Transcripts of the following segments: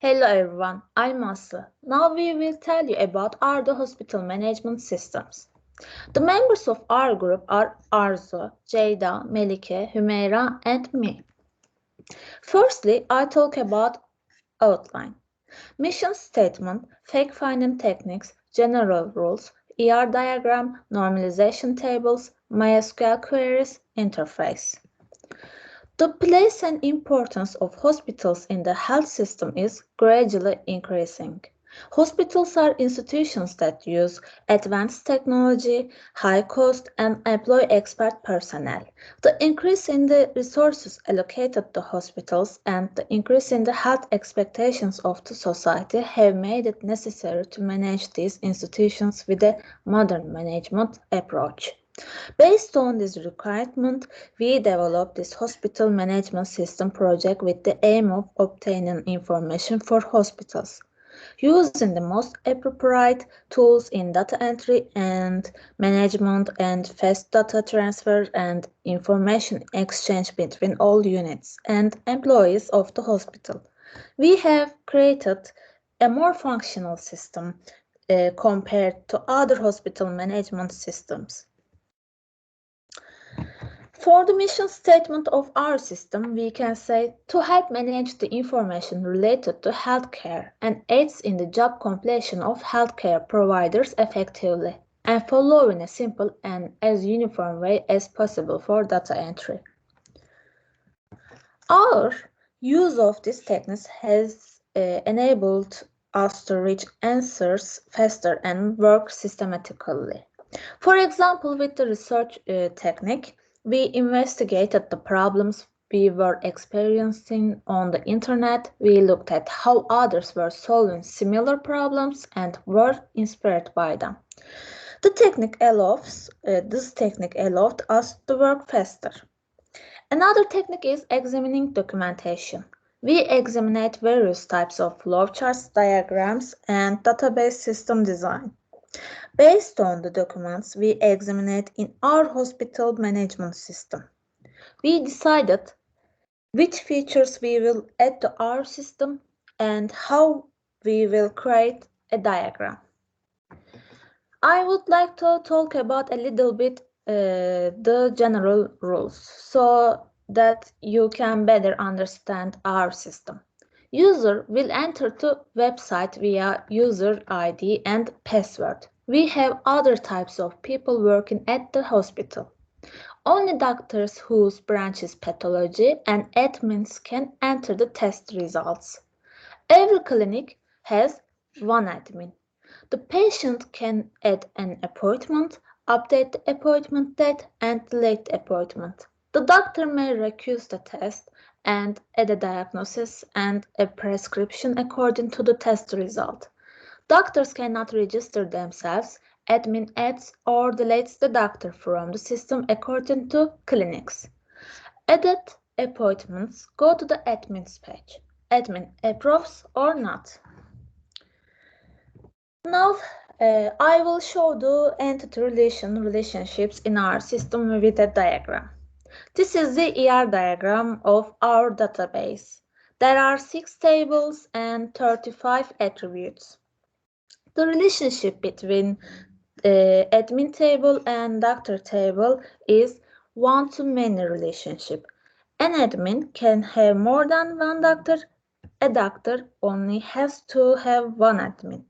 Hello everyone, I'm Aslı. Now we will tell you about our hospital management systems. The members of our group are Arzu, Ceyda, Melike, Hümeyra and me. Firstly, I talk about outline. Mission statement, fact-finding techniques, general rules, ER diagram, normalization tables, MySQL queries, interface. The place and importance of hospitals in the health system is gradually increasing. Hospitals are institutions that use advanced technology, high cost, and employ expert personnel. The increase in the resources allocated to hospitals and the increase in the health expectations of the society have made it necessary to manage these institutions with a modern management approach. Based on this requirement, we developed this hospital management system project with the aim of obtaining information for hospitals. Using the most appropriate tools in data entry and management and fast data transfer and information exchange between all units and employees of the hospital. We have created a more functional system compared to other hospital management systems. For the mission statement of our system, we can say to help manage the information related to healthcare and aids in the job completion of healthcare providers effectively and follow in a simple and as uniform way as possible for data entry. Our use of these techniques has enabled us to reach answers faster and work systematically. For example, with the research technique, we investigated the problems we were experiencing on the internet. We looked at how others were solving similar problems and were inspired by them. This technique allowed us to work faster. Another technique is examining documentation. We examined various types of flowcharts, diagrams, and database system design. Based on the documents we examined in our hospital management system, we decided which features we will add to our system and how we will create a diagram. I would like to talk about a little bit the general rules so that you can better understand our system. User will enter to website via user ID and password. We have other types of people working at the hospital. Only doctors whose branch is pathology and admins can enter the test results. Every clinic has one admin. The patient can add an appointment, update the appointment date, and delete the appointment. The doctor may recuse the test and add a diagnosis and a prescription according to the test result. Doctors cannot register themselves, admin adds or deletes the doctor from the system according to clinics. Added appointments go to the admin's page. Admin approves or not. Now I will show the entity relationships in our system with a diagram. This is the ER diagram of our database. There are 6 tables and 35 attributes. The relationship between admin table and doctor table is one-to-many relationship. An admin can have more than one doctor. A doctor only has to have one admin.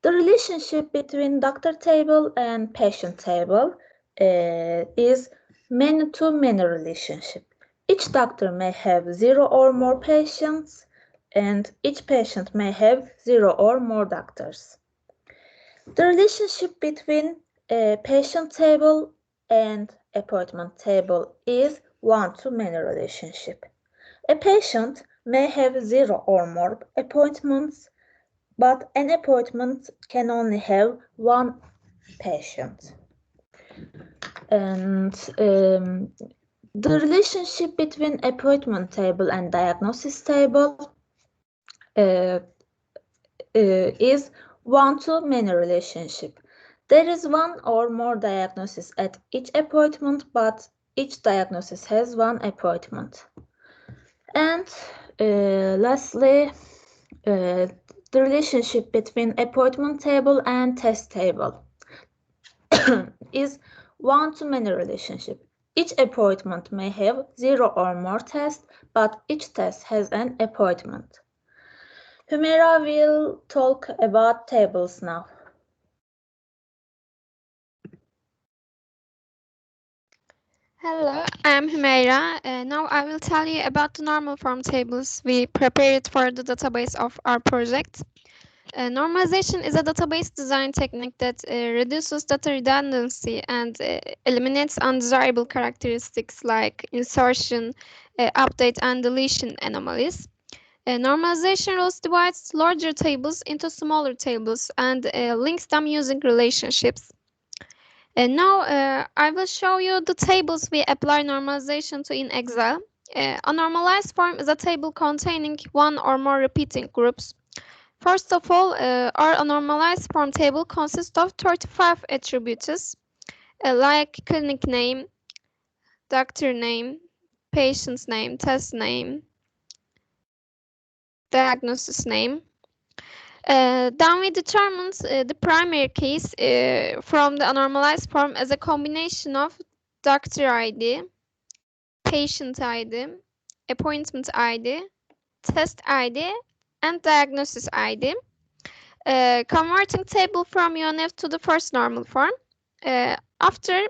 The relationship between doctor table and patient table is many-to-many relationship. Each doctor may have 0 or more patients, and each patient may have 0 or more doctors. The relationship between a patient table and appointment table is one-to-many relationship. A patient may have 0 or more appointments, but an appointment can only have one patient. And the relationship between appointment table and diagnosis table is one-to-many relationship. There is one or more diagnosis at each appointment, but each diagnosis has one appointment. And lastly, uh, the relationship between appointment table and test table is one-to-many relationship. Each appointment may have 0 or more tests, but each test has an appointment. Humaira will talk about tables now. Hello, I'm Humeira. Now I will tell you about the normal form tables we prepared for the database of our project. Normalization is a database design technique that reduces data redundancy and eliminates undesirable characteristics like insertion, update, and deletion anomalies. Normalization rules divides larger tables into smaller tables and links them using relationships. And now I will show you the tables we apply normalization to in Excel. A normalized form is a table containing one or more repeating groups. First of all, our normalized form table consists of 35 attributes like clinic name, doctor name, patient's name, test name, diagnosis name. Then we determined the primary case from the normalized form as a combination of doctor ID, patient ID, appointment ID, test ID, and diagnosis ID. Converting table from UNF to the first normal form. Uh, after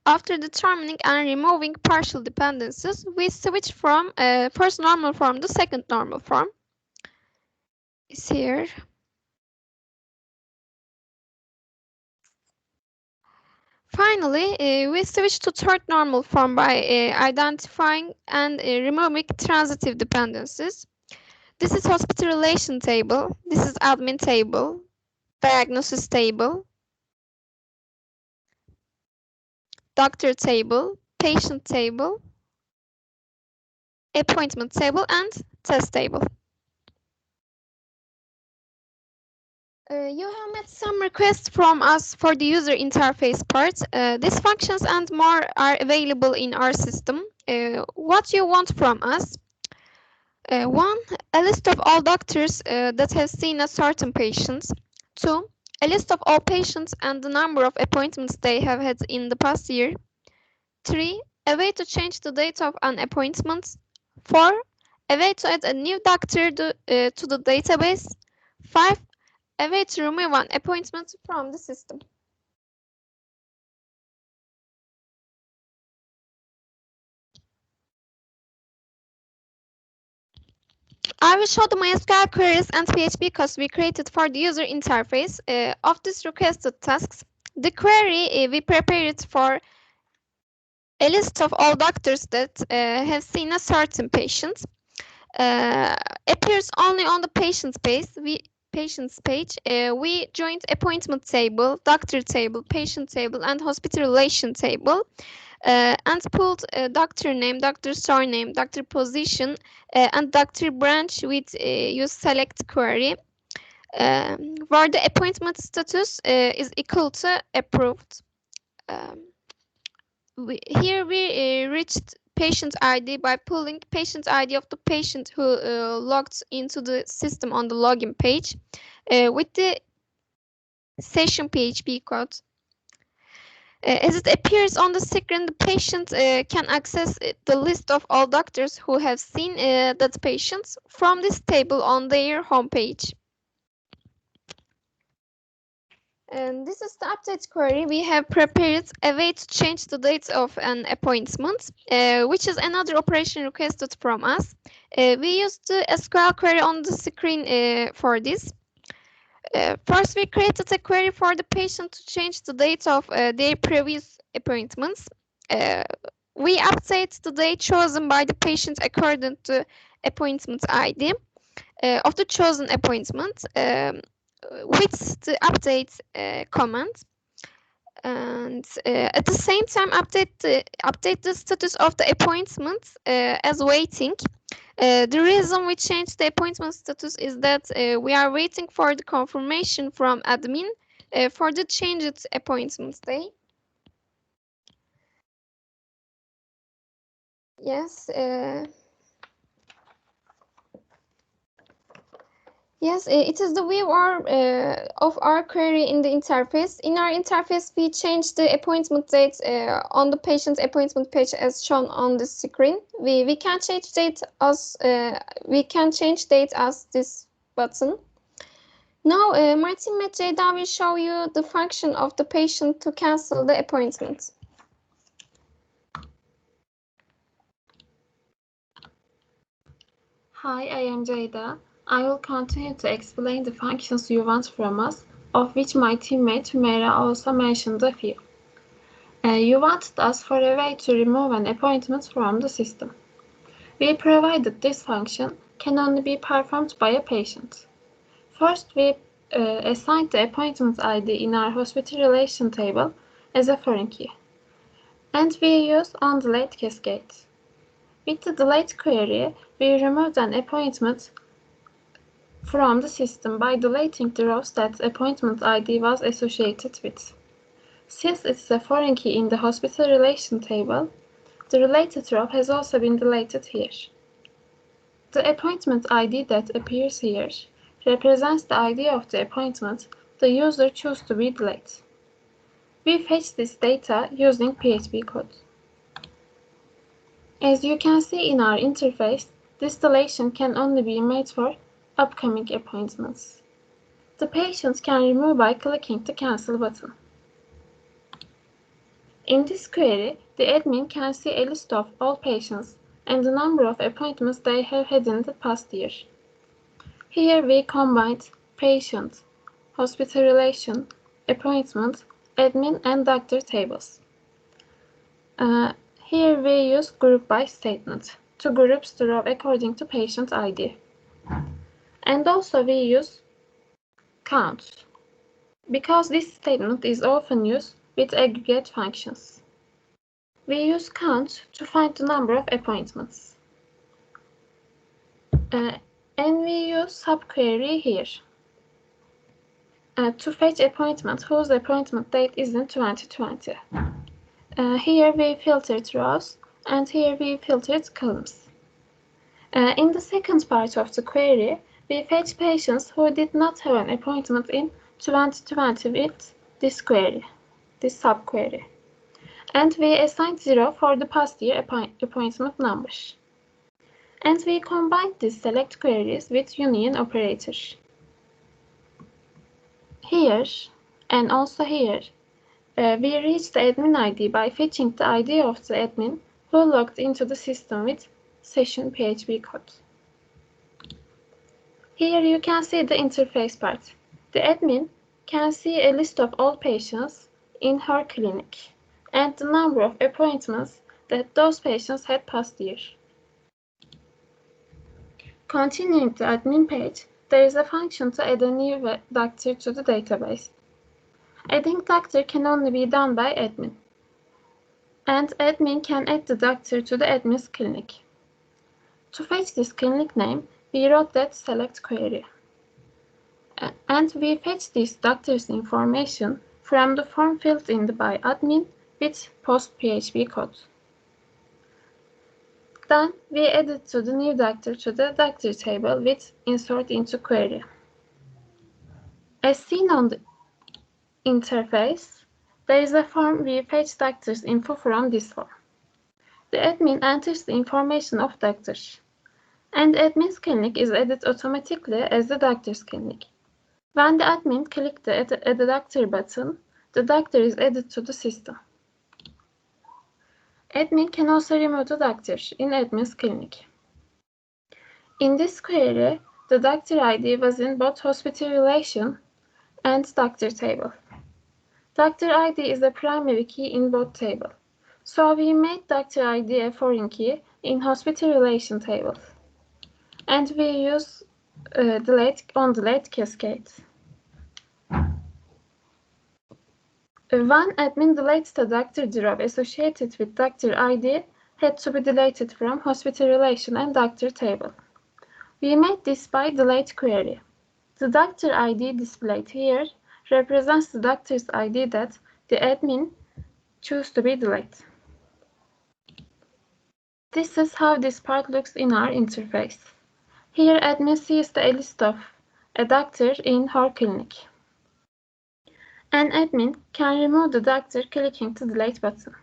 after determining and removing partial dependencies, we switch from first normal form to second normal form. Is here. Finally, we switch to third normal form by identifying and removing transitive dependencies. This is hospital relation table. This is admin table, diagnosis table, doctor table, patient table, appointment table, and test table. You have met some requests from us for the user interface part. These functions and more are available in our system. What you want from us? One, a list of all doctors that have seen a certain patient. Two, a list of all patients and the number of appointments they have had in the past year. 3. A way to change the date of an appointment. 4. A way to add a new doctor to the database. 5. A way to remove an appointment from the system. I will show the MySQL queries and PHP codes we created for the user interface of these requested tasks. The query we prepared for a list of all doctors that have seen a certain patient uh, appears only on the patient's page. We joined appointment table, doctor table, patient table, and hospital relation table, and pulled doctor name, doctor surname, doctor position, and doctor branch with use select query, where the appointment status is equal to approved. Um, Here we reached patient ID by pulling patient ID of the patient who logged into the system on the login page with the session PHP code. As it appears on the screen, the patient can access the list of all doctors who have seen that patient from this table on their homepage. And this is the update query. We have prepared a way to change the date of an appointment, which is another operation requested from us. We used the SQL query on the screen for this. First, we created a query for the patient to change the date of their previous appointments. Uh, we update the date chosen by the patient according to appointment ID of the chosen appointment with the update command, and at the same time update the status of the appointment as waiting. The reason we changed the appointment status is that we are waiting for the confirmation from admin for the changed appointment day. Yes. Yes, it is the view of our query in the interface. In our interface, we change the appointment date on the patient's appointment page as shown on the screen. We can change date as this button. Now, my teammate Jada will show you the function of the patient to cancel the appointment. Hi, I am Jada. I will continue to explain the functions you want from us, of which my teammate Hümeyra also mentioned a few. You wanted us for a way to remove an appointment from the system. We provided this function can only be performed by a patient. First, we assigned the appointment ID in our hospital relation table as a foreign key, and we use onDelete cascade. With the delete query, we removed an appointment from the system by deleting the rows that appointment ID was associated with. Since it is a foreign key in the hospital relation table, the related row has also been deleted here. The appointment ID that appears here represents the ID of the appointment the user chose to be delayed. We fetch this data using PHP code. As you can see in our interface, this deletion can only be made for upcoming appointments. The patient can remove by clicking the Cancel button. In this query, the admin can see a list of all patients and the number of appointments they have had in the past year. Here we combined patient, hospital relation, appointment, admin, and doctor tables. Here we use group by statement to group the row according to patient ID. And also we use count, because this statement is often used with aggregate functions. We use count to find the number of appointments. And we use subquery here to fetch appointment whose appointment date is in 2020. Here we filtered rows and here we filtered columns. In the second part of the query, we fetch patients who did not have an appointment in 2020 with this query, this subquery. And we assign 0 for the past year appointment numbers. And we combine these select queries with union operators. Here, and also here, we reach the admin ID by fetching the ID of the admin who logged into the system with session PHP code. Here you can see the interface part. The admin can see a list of all patients in her clinic and the number of appointments that those patients had past year. Continuing the admin page, there is a function to add a new doctor to the database. Adding doctor can only be done by admin, and admin can add the doctor to the admin's clinic. To fetch this clinic name, we wrote that select query. And we fetch this doctor's information from the form filled in by admin with post-PHP code. Then we added to the new doctor to the doctor table with insert into query. As seen on the interface, there is a form we fetch doctor's info from this form. The admin enters the information of doctors, and admin's clinic is added automatically as the doctor's clinic. When the admin clicks the Add a Doctor button, the doctor is added to the system. Admin can also remove the doctor in admin's clinic. In this query, the doctor ID was in both hospital relation and doctor table. Doctor ID is a primary key in both tables, so we made doctor ID a foreign key in hospital relation table, and we use onDelete cascade. When admin deletes the doctor row associated with doctor ID had to be deleted from hospital relation and doctor table. We made this by delete query. The doctor ID displayed here represents the doctor's ID that the admin chose to be deleted. This is how this part looks in our interface. Here admin sees the list of a doctor in her clinic. An admin can remove the doctor clicking the delete button.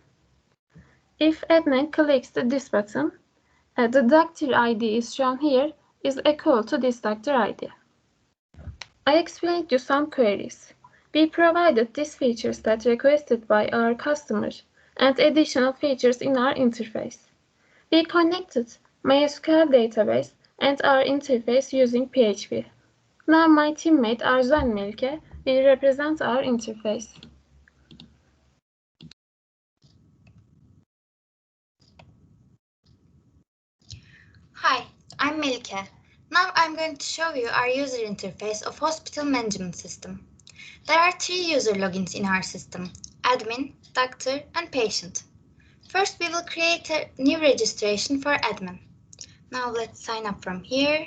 If admin clicks this button, the doctor ID is shown here is equal to this doctor ID. I explained you some queries. We provided these features that requested by our customers and additional features in our interface. We connected MySQL database and our interface using PHP. Now my teammate Arzu and Melike will represent our interface. Hi, I'm Melike. Now I'm going to show you our user interface of Hospital Management System. There are 3 user logins in our system: admin, doctor, and patient. First, we will create a new registration for admin. Now let's sign up from here.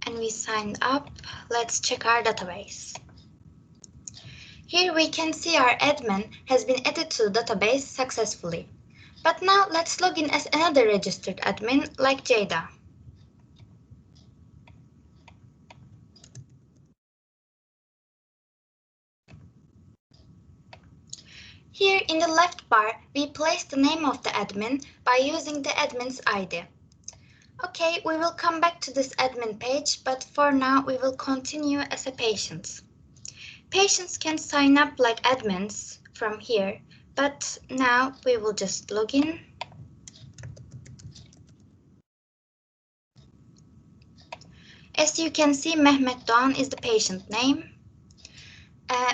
And we signed up. Let's check our database. Here we can see our admin has been added to the database successfully. But now let's log in as another registered admin like Jada. Here in the left bar, we place the name of the admin by using the admin's ID. Okay, we will come back to this admin page, but for now we will continue as a patient. Patients can sign up like admins from here, but now we will just log in. As you can see, Mehmet Doğan is the patient name.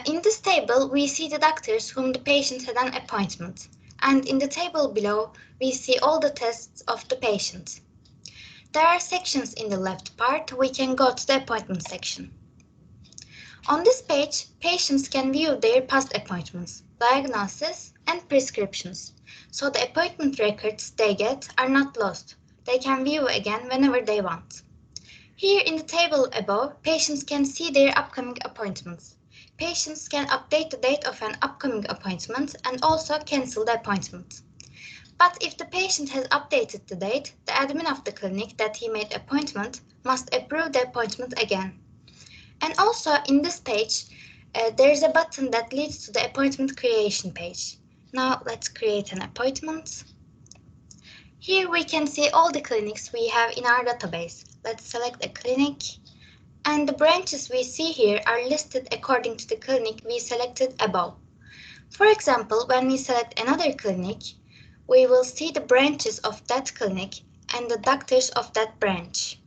In this table, we see the doctors whom the patient had an appointment, and in the table below, we see all the tests of the patient. There are sections in the left part. We can go to the appointment section. On this page, patients can view their past appointments, diagnosis, and prescriptions, so the appointment records they get are not lost. They can view again whenever they want. Here in the table above, patients can see their upcoming appointments. Patients can update the date of an upcoming appointment and also cancel the appointment. But if the patient has updated the date, the admin of the clinic that he made appointment must approve the appointment again. And also in this page, there is a button that leads to the appointment creation page. Now let's create an appointment. Here we can see all the clinics we have in our database. Let's select a clinic. And the branches we see here are listed according to the clinic we selected above. For example, when we select another clinic, we will see the branches of that clinic and the doctors of that branch.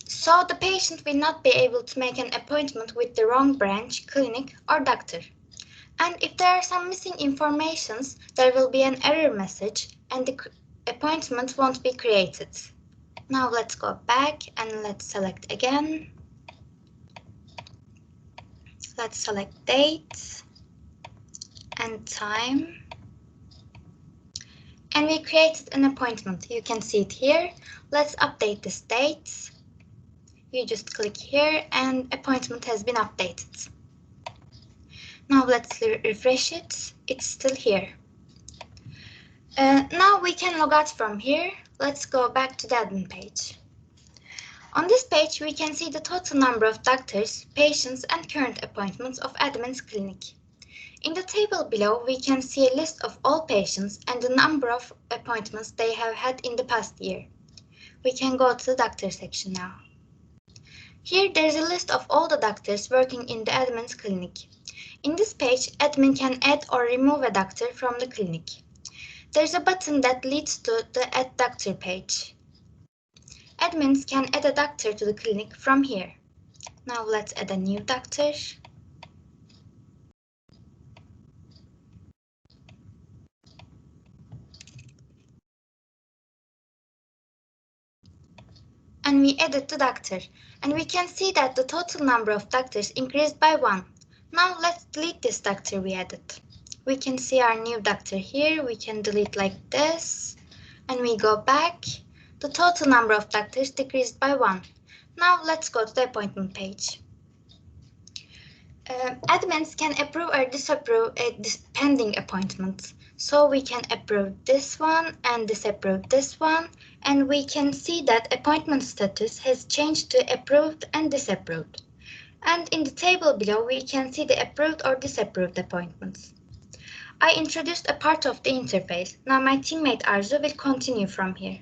So the patient will not be able to make an appointment with the wrong branch, clinic, or doctor. And if there are some missing informations, there will be an error message and the appointment won't be created. Now let's go back and let's select again. Let's select date and time. And we created an appointment. You can see it here. Let's update this date. You just click here and appointment has been updated. Now let's refresh it. It's still here. Now we can log out from here. Let's go back to the admin page. On this page, we can see the total number of doctors, patients, and current appointments of admin's clinic. In the table below, we can see a list of all patients and the number of appointments they have had in the past year. We can go to the doctor section now. Here, there is a list of all the doctors working in the admin's clinic. In this page, admin can add or remove a doctor from the clinic. There's a button that leads to the Add Doctor page. Admins can add a doctor to the clinic from here. Now let's add a new doctor. And we added the doctor. And we can see that the total number of doctors increased by 1. Now let's delete this doctor we added. We can see our new doctor here. We can delete like this. And we go back. The total number of doctors decreased by 1. Now let's go to the appointment page. Admins can approve or disapprove pending appointments. So we can approve this one and disapprove this one, and we can see that appointment status has changed to approved and disapproved. And in the table below, we can see the approved or disapproved appointments. I introduced a part of the interface. Now my teammate Arzu will continue from here.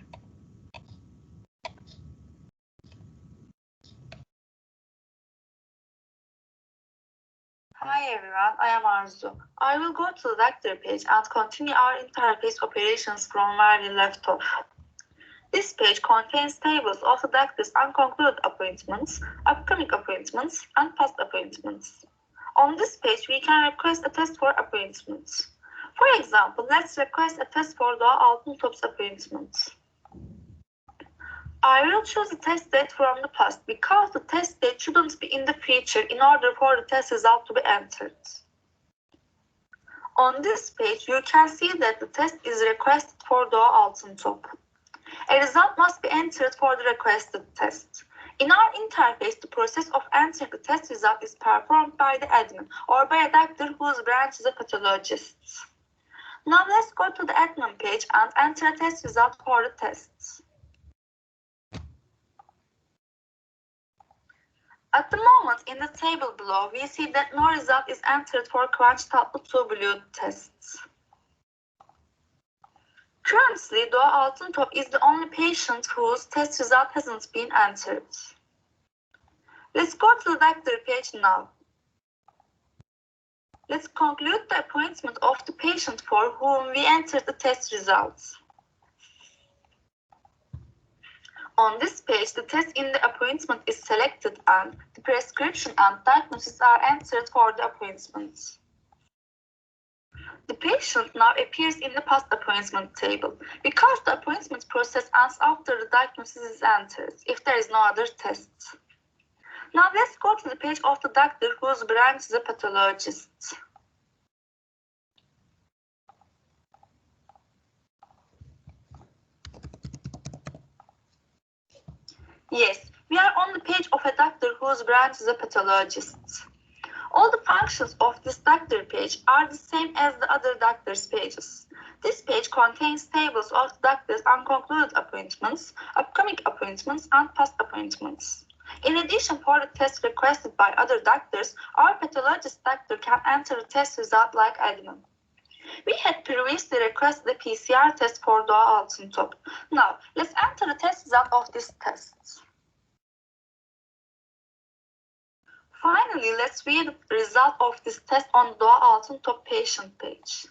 Hi everyone, I am Arzu. I will go to the doctor page and continue our interface operations from where we left off. This page contains tables of the doctor's unconcluded appointments, upcoming appointments, and past appointments. On this page, we can request a test for appointments. For example, let's request a test for Doğa Altıntop's appointments. I will choose the test date from the past because the test date shouldn't be in the future in order for the test result to be entered. On this page, you can see that the test is requested for Doğa Altıntop. A result must be entered for the requested test. In our interface, the process of entering the test result is performed by the admin or by a doctor whose branch is a pathologist. Now let's go to the admin page and enter a test result for the tests. At the moment, in the table below, we see that no result is entered for Kıvanç Tatlıtuğ Blue tests. Currently, Doğa Altıntop is the only patient whose test result hasn't been entered. Let's go to the doctor page now. Let's conclude the appointment of the patient for whom we entered the test results. On this page, the test in the appointment is selected and the prescription and diagnosis are entered for the appointment. The patient now appears in the past appointment table because the appointment process ends after the diagnosis is entered, if there is no other tests. Now let's go to the page of the doctor whose branch is a pathologist. Yes, we are on the page of a doctor whose branch is a pathologist. All the functions of this doctor page are the same as the other doctors' pages. This page contains tables of the doctor's unconcluded appointments, upcoming appointments, and past appointments. In addition, for the tests requested by other doctors, our pathologist doctor can enter the test result like admin. We had previously requested a PCR test for Doğa Altıntop. Now, let's enter the test result of this test. Finally, let's read the result of this test on Doğa Altıntop patient page.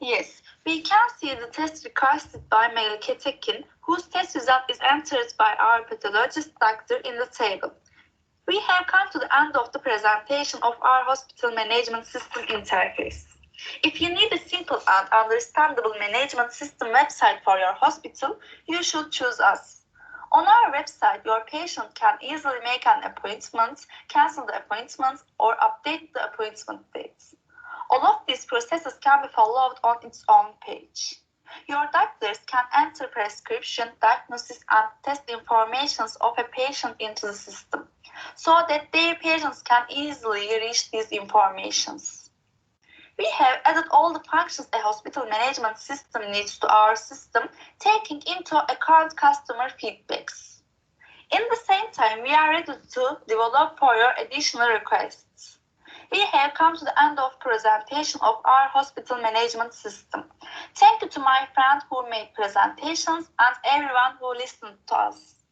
Yes, we can see the test requested by Melike Tekin, whose test result is entered by our pathologist doctor in the table. We have come to the end of the presentation of our hospital management system interface. If you need a simple and understandable management system website for your hospital, you should choose us. On our website, your patient can easily make an appointment, cancel the appointment, or update the appointment dates. All of these processes can be followed on its own page. Your doctors can enter prescription, diagnosis, and test informations of a patient into the system, so that their patients can easily reach these informations. We have added all the functions a hospital management system needs to our system, taking into account customer feedbacks. In the same time, we are ready to develop for your additional requests. We have come to the end of presentation of our hospital management system. Thank you to my friend who made presentations and everyone who listened to us.